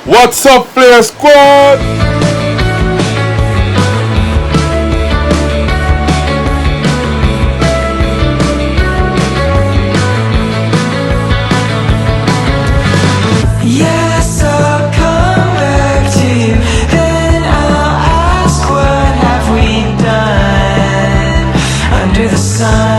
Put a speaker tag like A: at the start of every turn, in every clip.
A: What's up, Player Squad?
B: Yes, I'll come back to you, then I'll ask what have we done under the sun.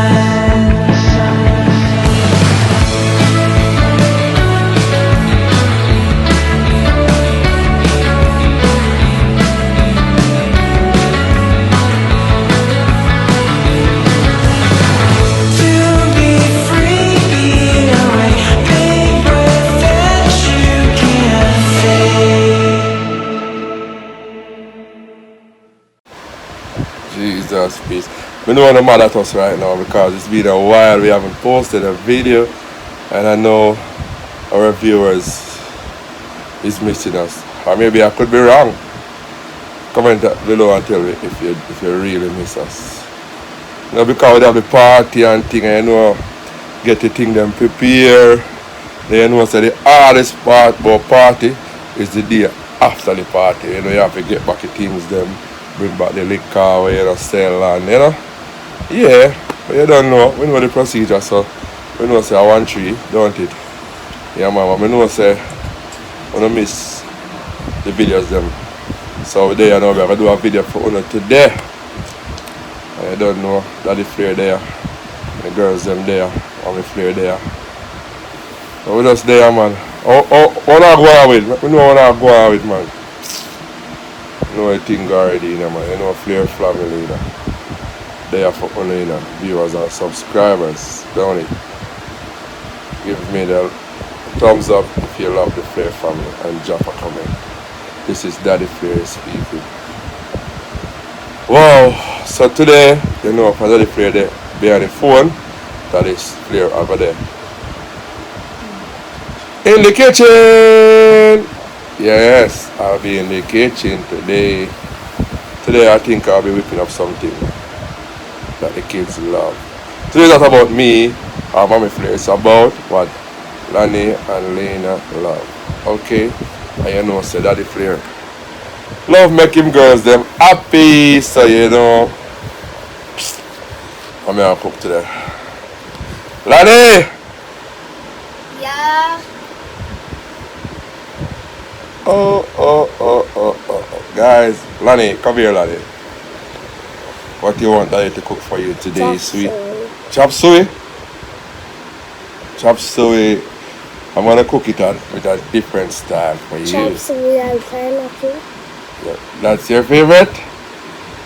A: Jesus, peace. We don't want to mad at us right now because it's been a while we haven't posted a video, and I know our viewers is missing us. Or maybe I could be wrong. Comment below and tell me if you really miss us. You know, because we have the party and thing, and you know, get the thing them prepare. Then you know, say the hardest part about party is the day after the party. You know, you have to get back the things them. Bring back the liquor where you know, sell and you know. Yeah, but you don't know. We know the procedure, so we know say I want 3, don't it? Yeah man, we know say we don't miss the videos them. So there you know we have to do a video for you today. And you don't know that the flare there. The girls them there, and the flare there. So we just there man. What I go on with? We know what I go on with man. You know the thing already, you know, man. You know, Flair family, you know. They are for only, you know, viewers and subscribers, don't it? Give me the thumbs up if you love the Flair family and drop a comment. This is Daddy Flair speaking. Wow, so today, you know, for Daddy Flair there, behind the phone, that is Flair over there. In the kitchen! Yes, I'll be in the kitchen today. Today I think I'll be whipping up something that the kids love. Today it's not about me or Mommy Flair. It's about what Lani and Lena love. Okay? And you know, say Daddy Flair love making girls them happy. So you know, I'm gonna cook today. Lani!
C: Yeah.
A: Oh. Guys, Lani, come here, Lani. What do you want Daddy to cook for you today, sweet? Chop suey? Chop suey. I'm gonna cook it with a different style for you.
C: Chop suey and pineapple.
A: Yeah, that's your favorite?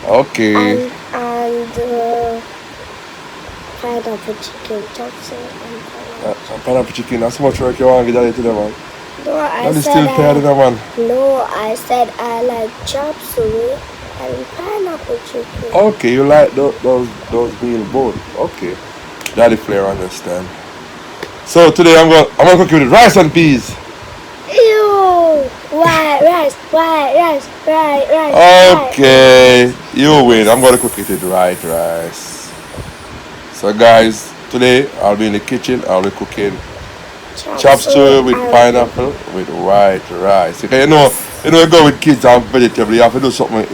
A: Okay.
C: And pineapple chicken. Chop suey and pineapple.
A: Pineapple chicken, that's much work you want to get Daddy to them, man.
C: No, I
A: Daddy's
C: said
A: still tired of that, man.
C: No, I said I like chop suey and pineapple chicken.
A: Okay, you like those meal both. Okay. Daddy Flair understand. So today I'm gonna cook you with rice and peas.
C: Ew! White rice.
A: Okay, you win. I'm gonna cook it with white rice. So guys, today I'll be in the kitchen. I'll be cooking chop suey with pineapple with white rice. Okay, you know you go with kids and vegetables. You have to do something.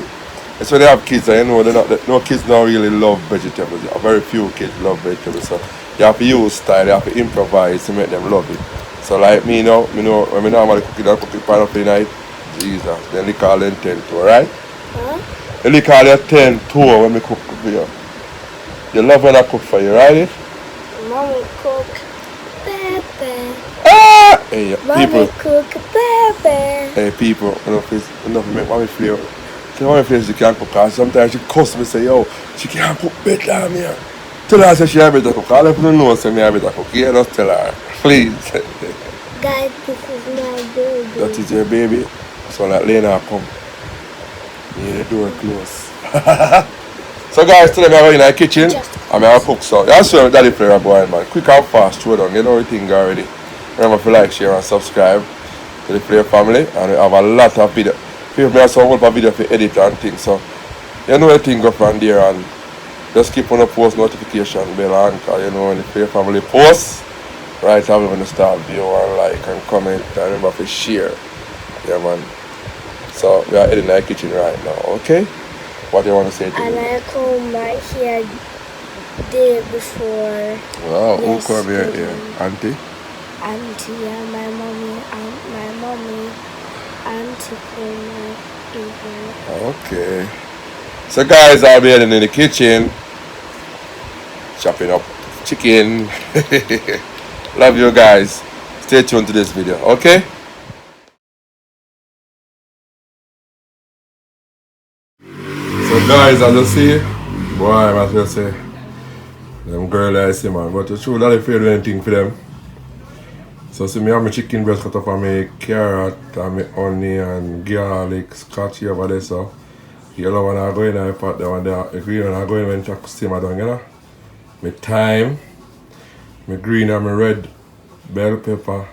A: It's when they have kids, and you know no kids don't really love vegetables. Very few kids love vegetables. So you have to use style. You have to improvise to make them love it. So like me now, when I normally cook it, I cook it pineapple night. Jesus, then they call them 10 to, right?
C: Huh?
A: Then they call it 10 to when we cook for you. You love when I cook for you, right?
C: Mommy cook pepper.
A: Ah! Hey,
C: Mommy
A: people.
C: cook pepper.
A: Hey, people, enough make Mommy Flair. Tell Mommy Flair she can't cook, because sometimes she cuss me say, yo, she can't cook better than me. Tell her say she have better cook. All of you know say me have better cook. Yeah, just tell her. Please.
C: Guys, this is my baby.
A: That is your baby. So like Lena come. Yeah, the door close. So guys, today I'm in the kitchen. I'm going to cook so. That's where Daddy Flair boy, man. Quick and fast, throw down. You know everything already. Remember to like, share and subscribe to the Flair family. And we have a lot of video. People have some whole video for edit and things. So you know everything go from there, and just keep on the post notification bell on, because you know when the Flair family posts, right, I'm going to start view and like and comment, and remember to share. Yeah, man. So we are in the kitchen right now, okay? What do you want to say to
C: And
A: me?
C: I come right here day before.
A: Wow, who
C: Yes,
A: come here?
C: good.
A: Auntie?
C: Auntie and my mommy, auntie come right in here.
A: Okay. So guys, I'll be in the kitchen chopping up chicken. Love you guys. Stay tuned to this video, okay? So guys, as you see, boy, I must just say, them girl I see, man, but you sure that if you do anything for them. So see me have my chicken breast cut up and my carrot and my onion, garlic, scotch over there, so yellow one I go in the pot, the one there, the green one I go in when you simmer down, you know? My thyme, my green and my red bell pepper,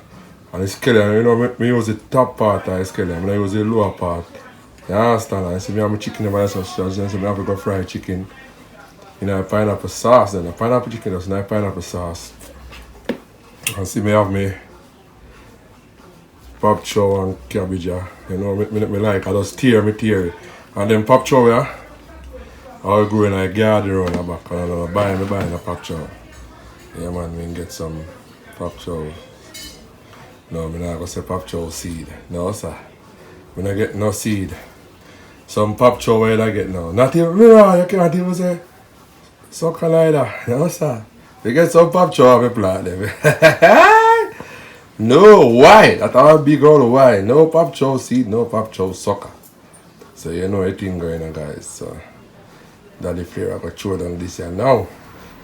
A: and the scallion, you know, me use the top part of the scallion, I use the lower part. You understand? I see me have my chicken over there, so me have to go fry chicken. You know, pineapple sauce, then the pineapple chicken does not pineapple sauce. And see me have me pop chow and cabbage, you know, me like, I just tear it. And then pop chow, yeah, I'll go in a garden around the back, and I'll buy a pop chow. Yeah, man, we can get some pop chow. No, I'm not going to say pop chow seed. No, sir. I'm not get no seed. Some pop chow where I get now. Not even, you can't even say something like that. No, sir. You get some pop chow and plant them. No, why? That's all big old why. No pop chow seed, no pop chow sucker. So you know everything going on, guys. So daddy flavor I got show them this here now.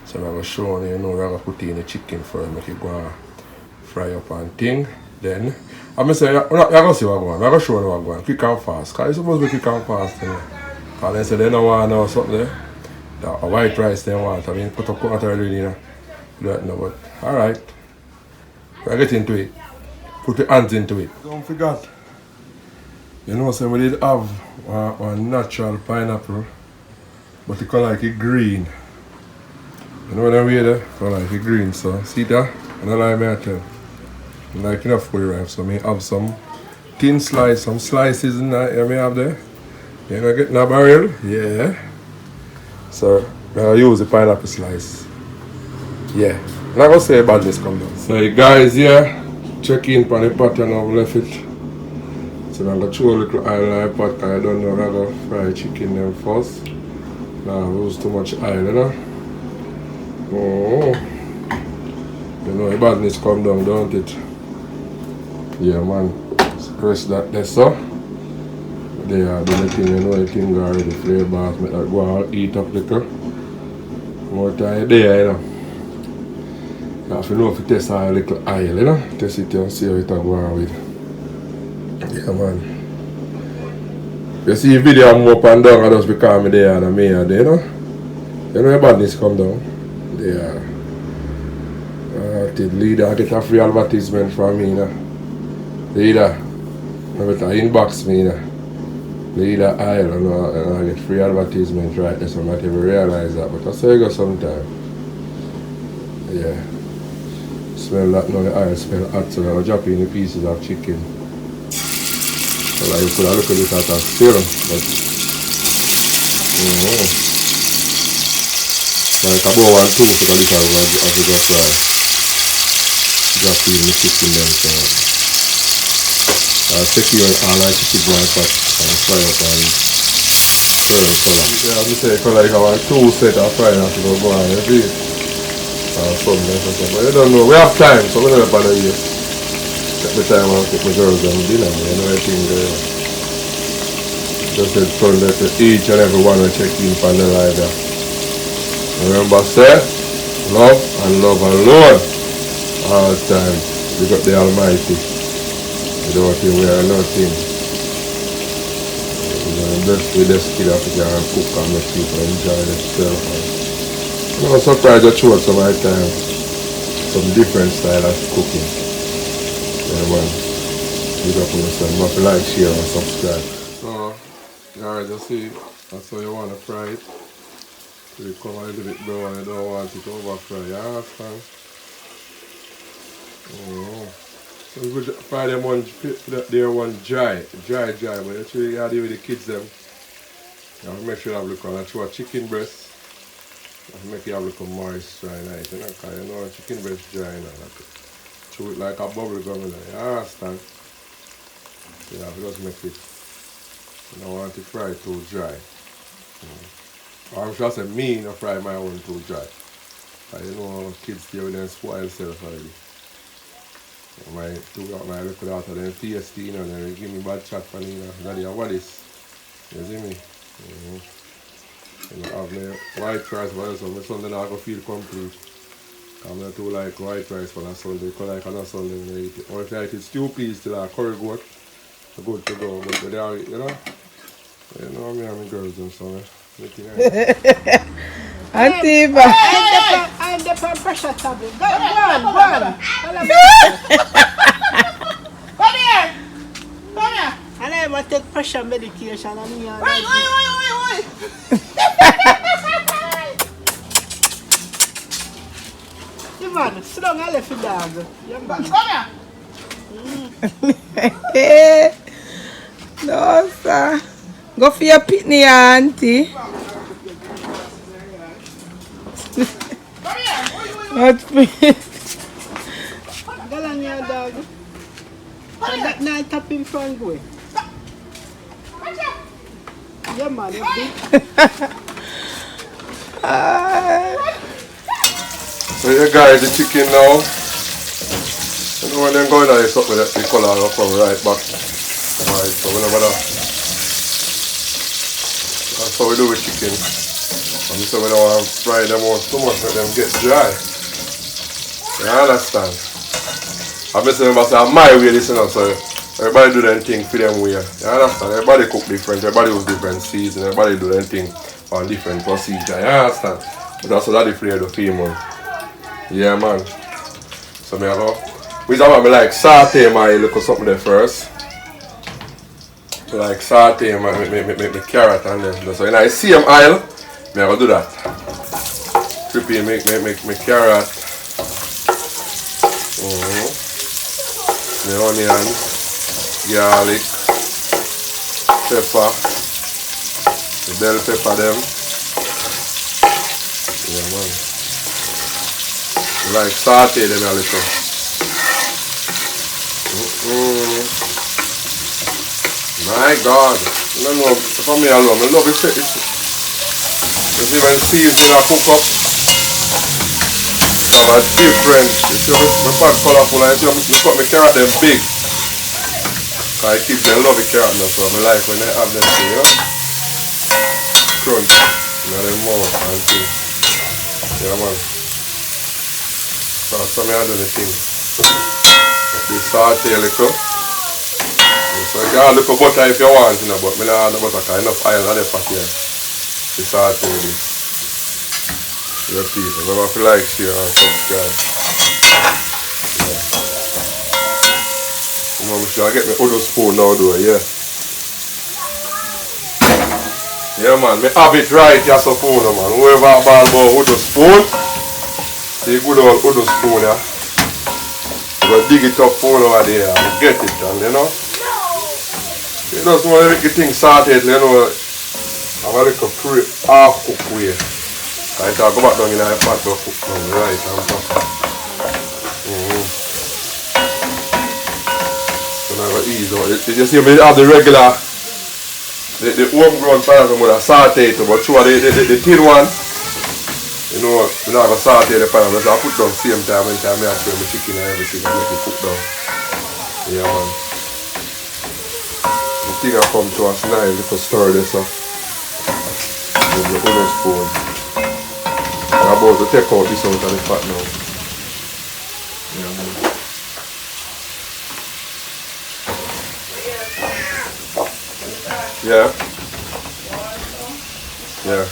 A: So I'm gonna show you, know, we're gonna put in the chicken first, make it go and fry up and thing. Then I'm gonna say you're gonna see what going on. I'm gonna show you what going on. Quick and fast. Cause it's supposed to be quick and fast. Cause they say they don't want no something there. A white rice they want. I mean put up coconut oil in, you know. Do that now, but alright. I get into it. Put your hands into it. Don't forget. You know, so we did have one natural pineapple, but it color like it green. You know what I mean? There? Color like it green. So see that? And I like me I tell. I like enough for the rice. So I have some thin slice, some slices in that. You may have there. You gonna get in a barrel? Yeah. So I use the pineapple slice. Yeah. I'm not gonna say badness come down. So you guys here, check in for the pot and I've left it. So I'm gonna throw a little oil in the pot because I don't know I'm gonna fry chicken them first. Now I use too much oil, you know. Oh. You know the badness come down, don't it? Yeah man. Press that there so. They are doing the thing, you know the thing already flavor, make that go and eat up little. More time there, you know. If you know if you test a little oil, you know, test it and see how it go on with. Yeah man. You see the video I'm up and down, I just because I'm there and I'm here, you know. You know the badness come down. Yeah. The leader get a free advertisement from me, you know. Leader, I better inbox me, you know. Leader oil, you know, and I get free advertisement right there, so I might even realize that, but I say you go sometime. Yeah. Smell that now, the oil smell hot, so I'm dropping the pieces of chicken. So like you could have looked at it at a still, but like about 1 2 so that little as you go fry. Drop in the chicken then so I'll take you all like chicken dry pot and fry up and turn the color. Yeah, I say color like our 2 set of frying as you go on, you see? Something like that. But you don't know, we have time, so we never bother you. Take the time I'll take my girls and dinner, you know everything there. Just said turn that to each and every one will check in for the live there. Remember say, love and love alone. All the time. We got the Almighty. Without him we are nothing. Blessed with this kid that we can cook and make people enjoy themselves. I'm surprised I chose some right time. Some different style of cooking. Yeah man. You got to understand. You have to like, share and subscribe. So guys, you see, that's how you want to fry it. So you come a little bit brown, you don't want it over fry. You understand? So we could fry them one, there one dry, but actually you have to deal with the kids them. You have to make sure you have a look on a chicken breast. You have to make it have a look moist, dry, nice, you know, because you know chicken breast dry, you know, like, chew it like a bubble gum, you know, you understand? So you have to just make it, you don't want to fry it too dry. Or I'm sure I say me not fry my own too dry. Because you know kids there with them spoil themselves already. My little daughter them tasty, you know, they give me bad chat for me, you know, daddy, what is? You see me? You know, have my white rice for us, so my Sunday I go feel complete. I'm not too like white rice for a Sunday, because like on a Sunday when I eat it. Or if I eat it stew peas till I curry goat, good to go. But they are, you know me and my girls and so on.
D: Auntie,
E: I'm the pressure tablet. Go on. Come here. And I want to take pressure medication and me. Wait. You man, sit down and left the dog. Come here.
D: no, sir. Go for your pitney, auntie. Not fit.
E: Go along your dog. And that night tap in front way. Yeah, man, it's big.
A: So here guys, the chicken now. You know when them going there, something that the colour will come right back. Alright, so whenever that's how we do with chicken. And so we don't want to fry them out too much, let them get dry. You understand? I'm just saying about my way this, you know, so everybody do their thing for them way. You understand? Everybody cook different, everybody use different seasons, everybody do their thing on different procedure. You understand? But that's what the flavor of the female. Yeah, man. So me go. We just want to like saute my little something there first. So like saute my carrot and then. So in the same oil, me go do that. Prepare make carrot. The onion, garlic, pepper, the bell pepper them. Yeah, man. Like saute them a little. My God. I don't know, for me alone, I love it. You see when seasoning I cook up, have a different, you see my pot colorful, and you see I cut my carrot them big. Because I keep them love the carrot now, so I like when they have them thing, you know? Crunch in their mouth and thing. Yeah, man. So I do the thing. You saute a little. So you can add a little butter if you want, you know, but I don't add the butter because enough oil on the pot here. You saute this. Your people. Remember if you like, share and subscribe. Yeah. I'm sure I get my other spoon now though, yeah. Yeah man, me have it right, yes a spoon man. Whoever ball about wooden spoon, see good old wooden spoon, yeah. You go dig it up for over there and get it, and you know. You just want to make the thing salted, you know. I'm a little half cook way. Right, I'll go back down in the pot to cook down right and proper. So now I go ease out. You see me have the regular, the homegrown pineapple with a saute, but sure the thin one, you know, I'm not going to saute the pineapple, so I put down same time when I throw my chicken and everything and make it cook down. Yeah man. The thing I come to us nice, you can stir this up with the other spoon. I'm about to take out this out of the pot now. Yeah man. Yeah. Yeah.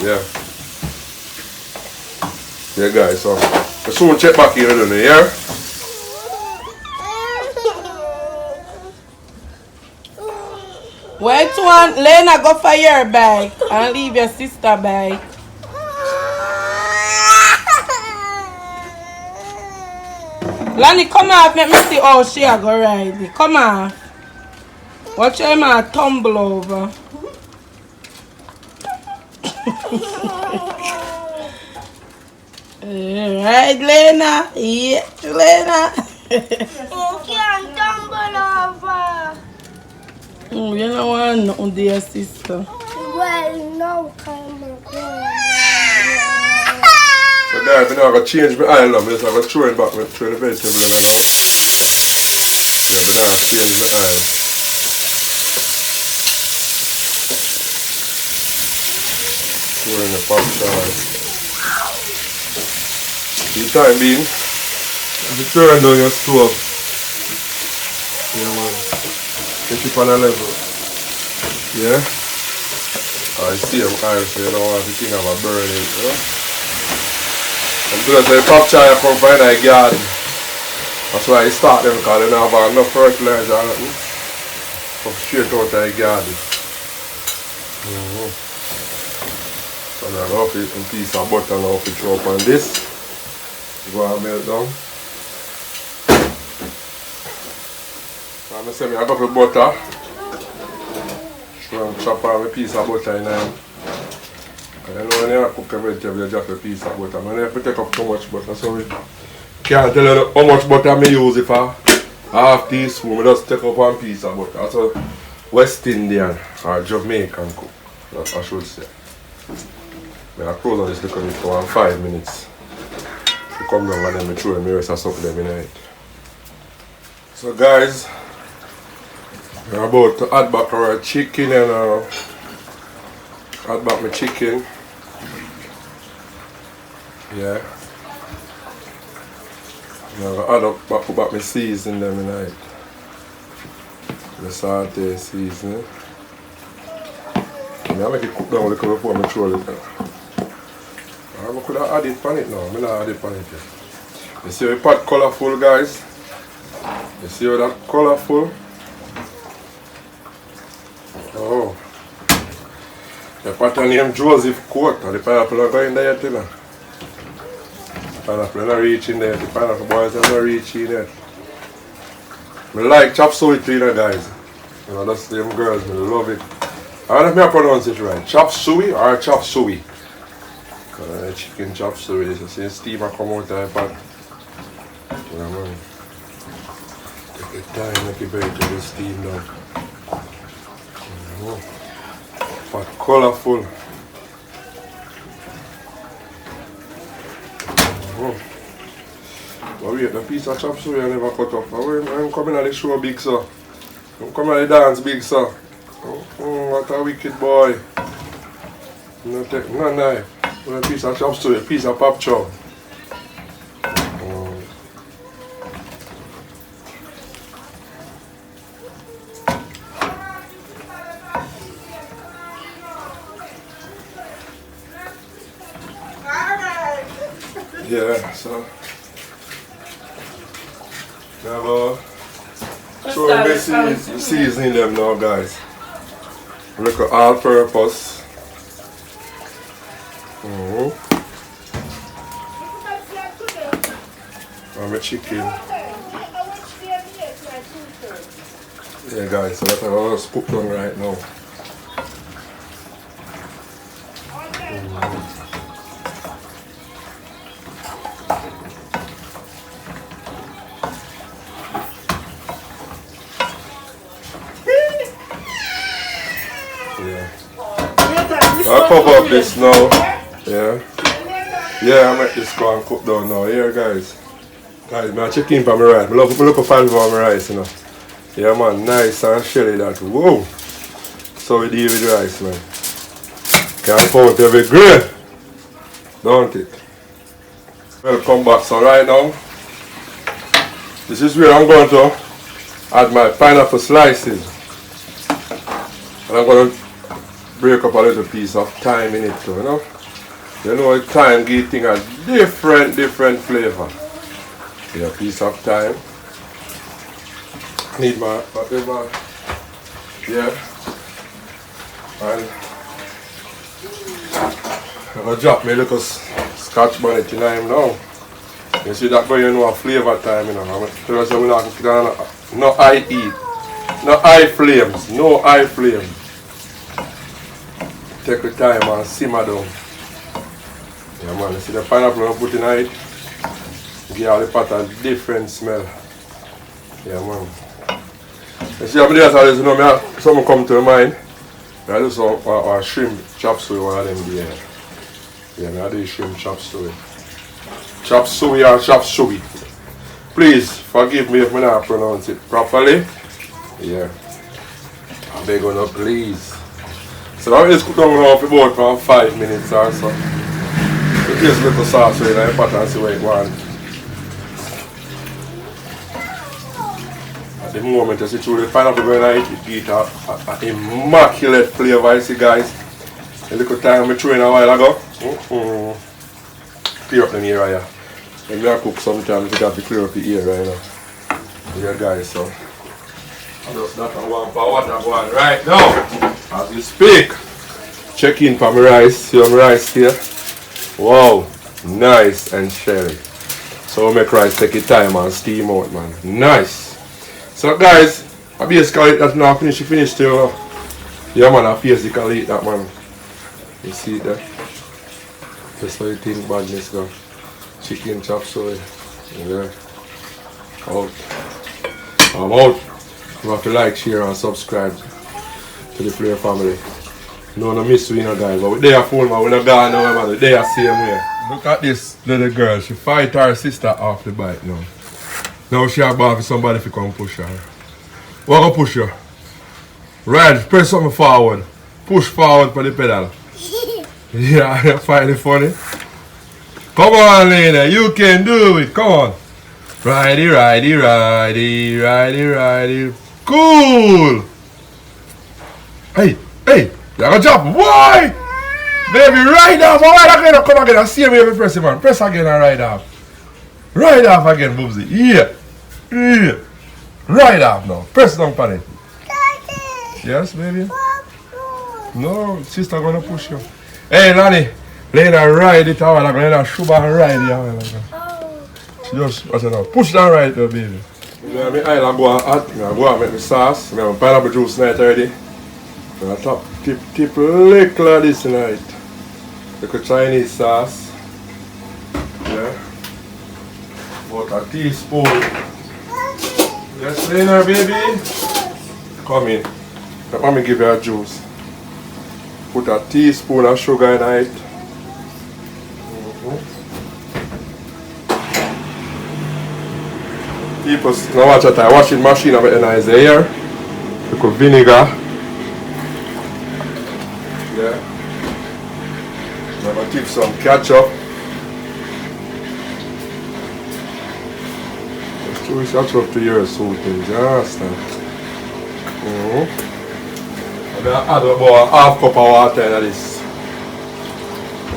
A: Yeah. Yeah guys, so I soon check back here in the air.
D: Wait one, Lena, go for your bike and leave your sister bike. Lanny, come off, make me see how she a go ride it. Come on. Watch him tumble over. Right, Lena? Yeah, Lena.
C: You can't tumble over.
D: Oh, you know what? No, dear sister.
C: Well, no, come on.
A: So guys, I'm going to change my oil now. I'm just going to throw it back, throw the vegetable in now. Yeah, I'm going to change my oil. Throw in the pot char. For the time being, if you turn down your stove, yeah man, get it on a level. Yeah? I see them oil, so you don't want to think about burning, you know? And because the pop char come from the garden. That's why I start them because they don't have enough fertilizer or nothing. Come straight out of the garden. So I'm going to put a piece of butter now to throw up on this. Go and melt down. So I'm going to say I got the butter. So I'm chop off a piece of butter in there. And you know when you cook a vegetable, you drop a piece of butter. I don't have to take up too much butter, so I can't tell you how much butter I use. If I half teaspoon, I just take up one piece of butter. That's a West Indian or Jamaican cook, I should say. I close on this little bit for 5 minutes. To come down and then I throw the rest of something them in it. So guys, we're about to add back our chicken and add back my chicken. Yeah. I'm going to put back my seasoning them in it. The saute seasoning. I make it cook down a little before I throw it. I could have added on it now. I'm not added on it yet. You see how the pot colourful, guys? You see how that colourful? Oh. The pot named Joseph Court. The pineapple are going there yet, you know. The pineapple are not reaching there. The pineapple boys are not reaching there. I like chop suey, you know, guys. You know, that's them girls. I love it. I don't know if I pronounce it right. Chop suey or chop suey? Chicken chop suey. So see the steamer come out of the pot. You know, man. Take your time, make it very steam down. Pot colourful. But wait, the piece of chop suey I never cut off. I'm coming at the show big, sir. I'm coming at the dance big, sir. What a wicked boy. No take no knife. A piece of chop suey, a piece of pop chop. Yeah, so now so basically seasoning them now, guys. Look at all purpose. And my chicken. Yeah, guys, so that's what I'm just cook on right now. I'll cover up this now. Yeah. Yeah, I make this go and cook down now. Here, guys. Guys, my chicken for my rice. I love a fan for my rice, you know. Yeah, man. Nice and shelly that. Whoa. So we deal with rice, man. Can't count every grain. Don't it? Welcome back. So right now, this is where I'm going to add my pineapple slices. And I'm going to break up a little piece of thyme in it too, you know. You know thyme gives things a different flavor. Yeah, a piece of thyme. Need my whatever. Yeah. And I'm gonna drop my little scotch bonnet in him now. You see that boy, you know a flavor time, you know. I'm tell you, we're not cooking on no high heat. No high flames. No high flame. Take your time and simmer down. Yeah man, you see the pineapple I'm putting in it? Give all the pot a different smell. Yeah man. You see how many days always, you know, something come to mind. I do some shrimp chop suey, one of them there. Yeah, I do shrimp chop suey. Chop suey or chop suey. Please forgive me if I don't pronounce it properly. Yeah. I beg you now, please. So now it's cooked down now for about 5 minutes or so. You taste a little sauce in the pot and see what it wants. At the moment you see through the pineapple when I eat it, it an immaculate flavour, you see guys. A little time I threw in a while ago. Clear up the ear here. When I cook sometimes you got to clear up the ear right now. Yeah guys, so I just that one for water going right now. As we speak. Check in for my rice. See my rice here? Wow, nice and shelly. So we make rice take your time and steam out, man. Nice. So guys, I basically that's now finished till yeah man, I basically eat that, man. You see that? That's how you think badness go. Chicken chop suey. Yeah. Out. I'm out. You have to like, share and subscribe to the Flair family. No miss we no guys, but we there full man, we no gone now man, we there same way. Look at this little girl, she fight her sister off the bike now. Now she have bought for somebody to come push her. What go push her? Right, press something forward. Push forward for the pedal. Yeah, you find it funny? Come on Lena, you can do it, come on. Righty, righty, righty, righty, righty. Cool! Hey, hey! You gotta jump, boy! Baby, ride off, alright again, come again, I see me every press it, man. Press again and ride off. Ride off again, Boobsy. Yeah. Yeah. Ride off now. Press down on it. Yes, baby? No, sister gonna push you. Hey, Lanny, Lena ride it out, like Lena Shuba and ride it out. She just, what's it now? Push down right there, baby. Yeah, my island go on hot, I go and make the sauce. I have pineapple juice night already. I top tip little of this tonight. Little Chinese sauce. Yeah. About a teaspoon. Yes, Lena, baby. Come in. Let me give you a juice. Put a teaspoon of sugar in it. People now watch that washing machine of it nice there. Little vinegar. Yeah. I'm gonna keep some ketchup. Let's do this ketchup to your something, just that. I'm gonna add about half cup of water into this.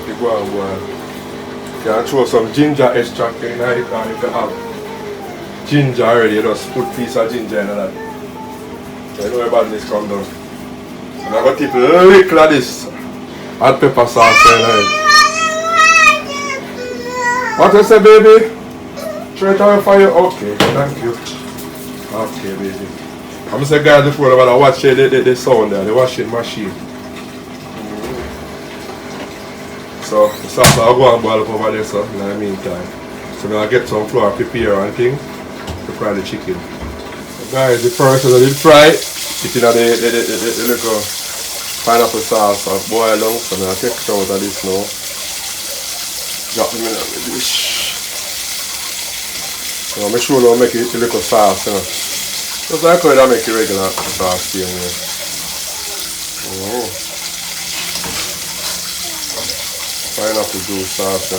A: You go and go on. You can throw some ginger extract in it, and you can have ginger already. You just put a piece of ginger in that. So you know where badness come down. And I'm going to keep a little of this hot pepper sauce in it. What you say, baby? Straight away for you? Okay, thank you. Okay, baby. I'm just a guy before about to watch the sound there, the washing machine. So the sauce will go and boil up over there so in the meantime. So I'm going to get some flour prepare and thing to fry the chicken. So guys, the first one I did fry it in the little pineapple sauce and boil down. So I'm going to take some out of this now. Drop them in the dish. So make sure I make it a little sauce, you know. Just like how I make it regular sauce here. Pineapple juice sauce.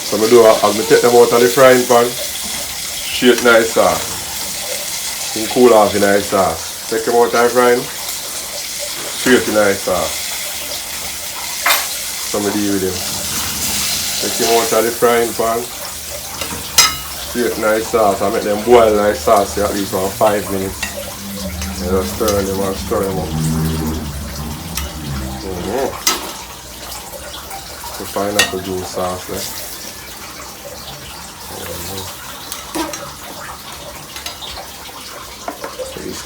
A: So I do, I'll take them out of the frying pan, straight nice sauce. And cool off in nice sauce. Take them out of the frying, straight in nice sauce. So I deal with them. Take them out of the frying pan, straight nice sauce. I make them boil nice sauce at least for 5 minutes. And just stir them and stir them up. The pineapple juice sauce.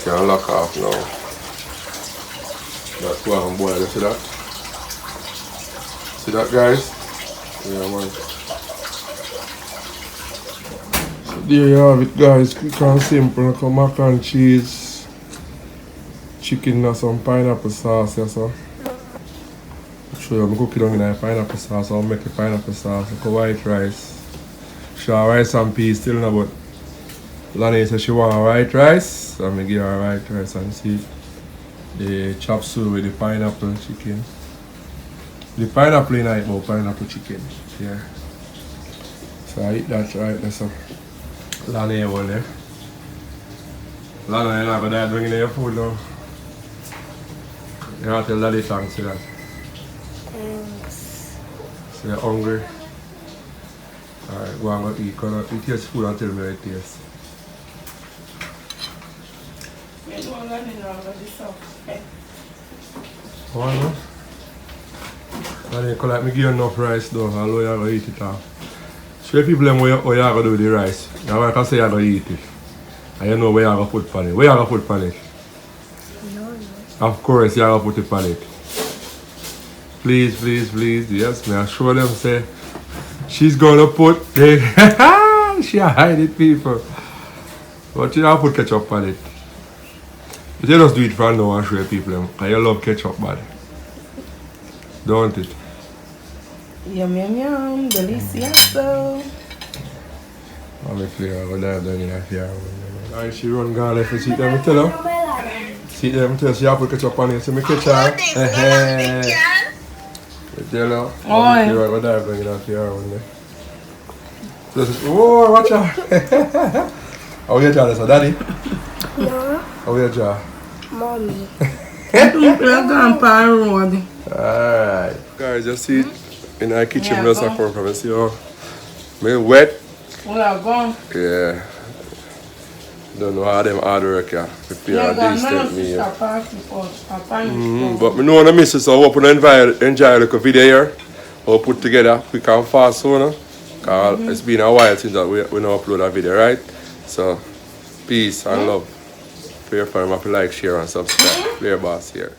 A: Can lock off now. That's why I'm boiling. See that? See that, guys? Yeah, man. So there you have it, guys. Quick and simple. Like a mac and cheese, chicken and some pineapple sauce. Yeah, so. I'll show you. I'm cooking on in pineapple sauce. I'll make a pineapple sauce. Like a white rice. Sure, rice and peas still no, but Lani said she want white rice. So I'm gonna give her white rice and see the chop suey with the pineapple chicken. The pineapple in it, but pineapple chicken. Yeah. So I eat that right there. So Lani over there. Lani, you're not gonna bring in your food now. You have to tell Daddy thanks for that.
C: Thanks.
A: So you're hungry. Alright, go and go eat. Go and eat your food and tell me how it tastes. What no? I didn't collect me give you enough rice though, although you're going to eat it all. Show people them what you're going to do with the rice. Now I can say you're going to eat it. And you know where you're going to put on it. Where you're going to put on it?
C: No.
A: Of course you're going to put it on it. Please, please, please. Yes, may I show them say she's going to put it. She hide it, people. But you don't put ketchup on it. You just do it for now and show people them. Because you love ketchup, bad. Don't it?
D: Yum, yum, yum. Delicioso.
A: Obviously, I'm going to dive down in that here. And she run garlic for see them, tell her. See them, tell her she have to put ketchup on it. So me catch her. You tell her.
D: Oi.
A: You're going to dive down in that here one day. So she says, oh, watch out. How you jaw this, daddy?
C: No.
A: How you jaw?
C: Mommy.
D: Grandpa road.
A: Alright. Guys, you see it in our kitchen, yeah, just a come from. You see how me wet?
D: We are gone.
A: Yeah. Don't know how them hard work here. Prepare a decent meal. But I know I miss it, so I hope you enjoy a little video here. We'll put together quick and fast sooner. Because it's been a while since we now upload a video, right? So, peace and love. For your family, like, share and subscribe. Clear Boss here.